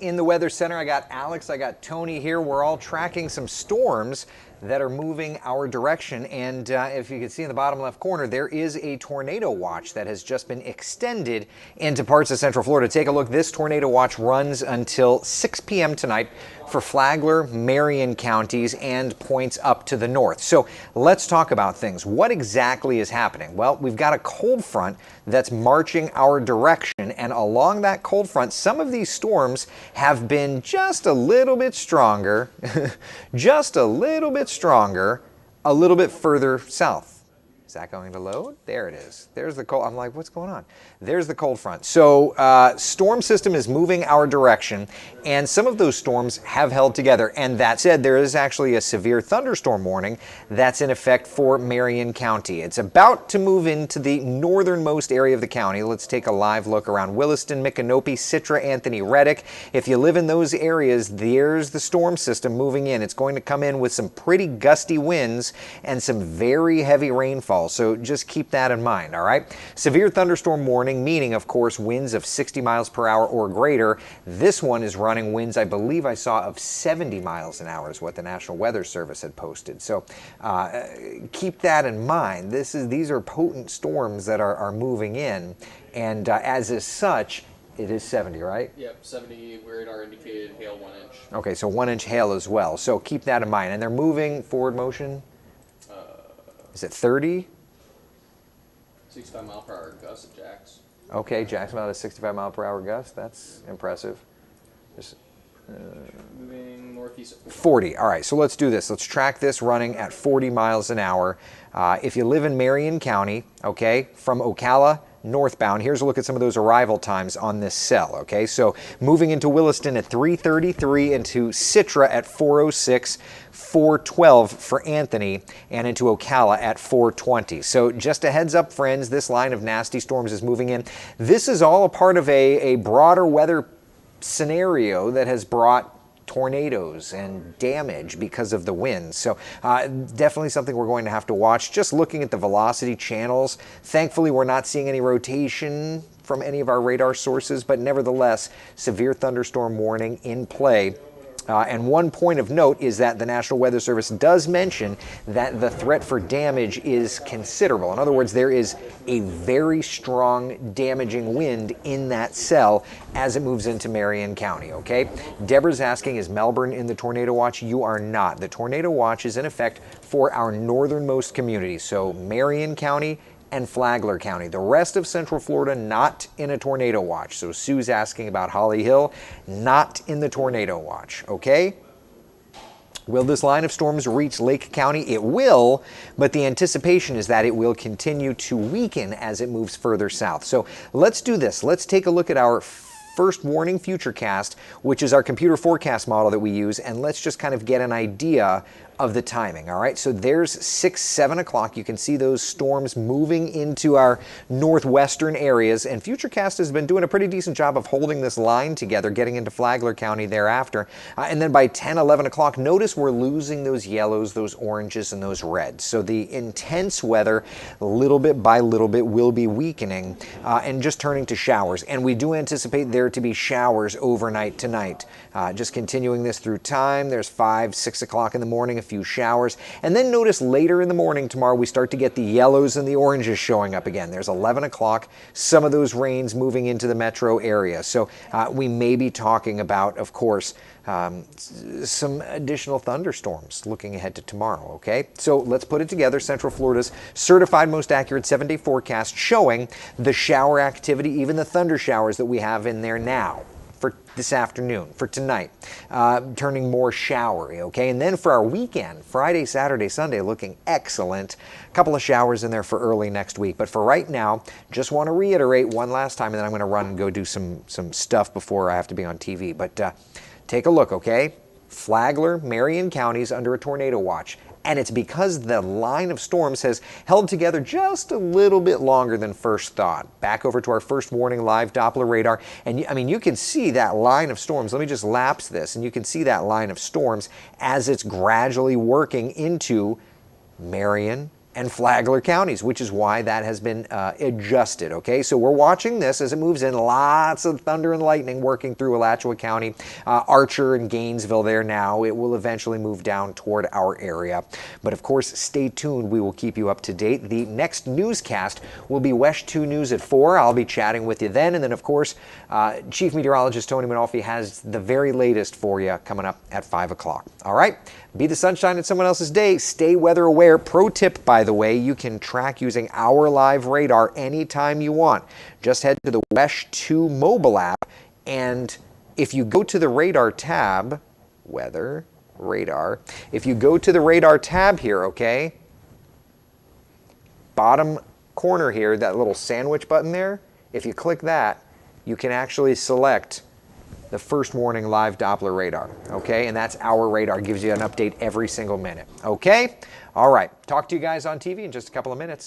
In the Weather Center, I got Alex, I got Tony here. We're all tracking some storms that are moving our direction. And if you can see in the bottom left corner, there is a tornado watch that has just been extended into parts of Central Florida. Take a look. This tornado watch runs until 6 p.m. tonight for Flagler, Marion counties, and points up to the north. So let's talk about things. What exactly is happening? Well, we've got a cold front that's marching our direction, and along that cold front, some of these storms have been just a little bit stronger, just a little bit stronger, a little bit further south. Is that going to load? There it is. There's the cold. I'm like, what's going on? There's the cold front. So storm system is moving our direction, and some of those storms have held together. And that said, there is actually a severe thunderstorm warning that's in effect for Marion County. It's about to move into the northernmost area of the county. Let's take a live look around Williston, Micanopy, Citra, Anthony, Reddick. If you live in those areas, there's the storm system moving in. It's going to come in with some pretty gusty winds and some very heavy rainfall. So just keep that in mind, all right? Severe thunderstorm warning, meaning, of course, winds of 60 miles per hour or greater. This one is running winds, I believe I saw, of 70 miles an hour is what the National Weather Service had posted. So keep that in mind. These are potent storms that are moving in, and as is such, it is 70, right? Yep, 70. We're at our indicated hail 1 inch. Okay, so 1 inch hail as well. So keep that in mind. And they're moving forward motion? Is it 30? 65 mile per hour gust at Jax. Okay, Jacksonville has a 65 mile per hour gust. That's impressive. Just, moving northeast at 40. All right, so let's do this. Let's track this running at 40 miles an hour. If you live in Marion County, okay, from Ocala northbound, here's a look at some of those arrival times on this cell, okay? So moving into Williston at 3:33, into Citra at 4:06, 4:12 for Anthony, and into Ocala at 4:20. So just a heads up, friends, this line of nasty storms is moving in. This is all a part of a broader weather scenario that has brought tornadoes and damage because of the winds. So definitely something we're going to have to watch. Just looking at the velocity channels, thankfully we're not seeing any rotation from any of our radar sources, but nevertheless, severe thunderstorm warning in play. And one point of note is that the National Weather Service does mention that the threat for damage is considerable. In other words, there is a very strong damaging wind in that cell as it moves into Marion County, okay? Deborah's asking, is Melbourne in the tornado watch? You are not. The tornado watch is in effect for our northernmost communities, so Marion County and Flagler County. The rest of Central Florida not in a tornado watch. So Sue's asking about Holly Hill, not in the tornado watch, okay? Will this line of storms reach Lake County? It will, but the anticipation is that it will continue to weaken as it moves further south. So let's do this. Let's take a look at our first warning futurecast, which is our computer forecast model that we use, and let's just kind of get an idea of the timing, all right? So there's 6, 7 o'clock. You can see those storms moving into our northwestern areas, and Futurecast has been doing a pretty decent job of holding this line together, getting into Flagler County thereafter. And then by 10, 11 o'clock, notice we're losing those yellows, those oranges, and those reds. So the intense weather, little bit by little bit, will be weakening and just turning to showers. And we do anticipate there to be showers overnight tonight. Just continuing this through time, there's 5, 6 o'clock in the morning, a few showers. And then notice later in the morning tomorrow, we start to get the yellows and the oranges showing up again. There's 11 o'clock, some of those rains moving into the metro area. So we may be talking about, of course, some additional thunderstorms looking ahead to tomorrow, okay? So let's put it together. Central Florida's certified most accurate 7-day forecast showing the shower activity, even the thunder showers that we have in there now for this afternoon, for tonight, turning more showery, okay? And then for our weekend, Friday, Saturday, Sunday, looking excellent. A couple of showers in there for early next week. But for right now, just want to reiterate one last time, and then I'm going to run and go do some stuff before I have to be on TV. But take a look, okay? Flagler, Marion counties under a tornado watch. And it's because the line of storms has held together just a little bit longer than first thought. Back over to our first warning live Doppler radar. And I mean, you can see that line of storms. Let me just lapse this. And you can see that line of storms as it's gradually working into Marion, and Flagler counties, which is why that has been adjusted, okay? So we're watching this as it moves in. Lots of thunder and lightning working through Alachua County, Archer and Gainesville there now. It will eventually move down toward our area. But of course, stay tuned. We will keep you up to date. The next newscast will be WESH 2 News at 4. I'll be chatting with you then. And then, of course, Chief Meteorologist Tony Manolfi has the very latest for you coming up at 5 o'clock. All right? Be the sunshine in someone else's day. Stay weather aware. Pro tip, by the way, you can track using our live radar anytime you want. Just head to the WESH 2 mobile app, and if you go to the radar tab, weather, radar, if you go to the radar tab here, okay, bottom corner here, that little sandwich button there, if you click that, you can actually select the first warning live Doppler radar, okay? And that's our radar, gives you an update every single minute, okay? All right, talk to you guys on TV in just a couple of minutes.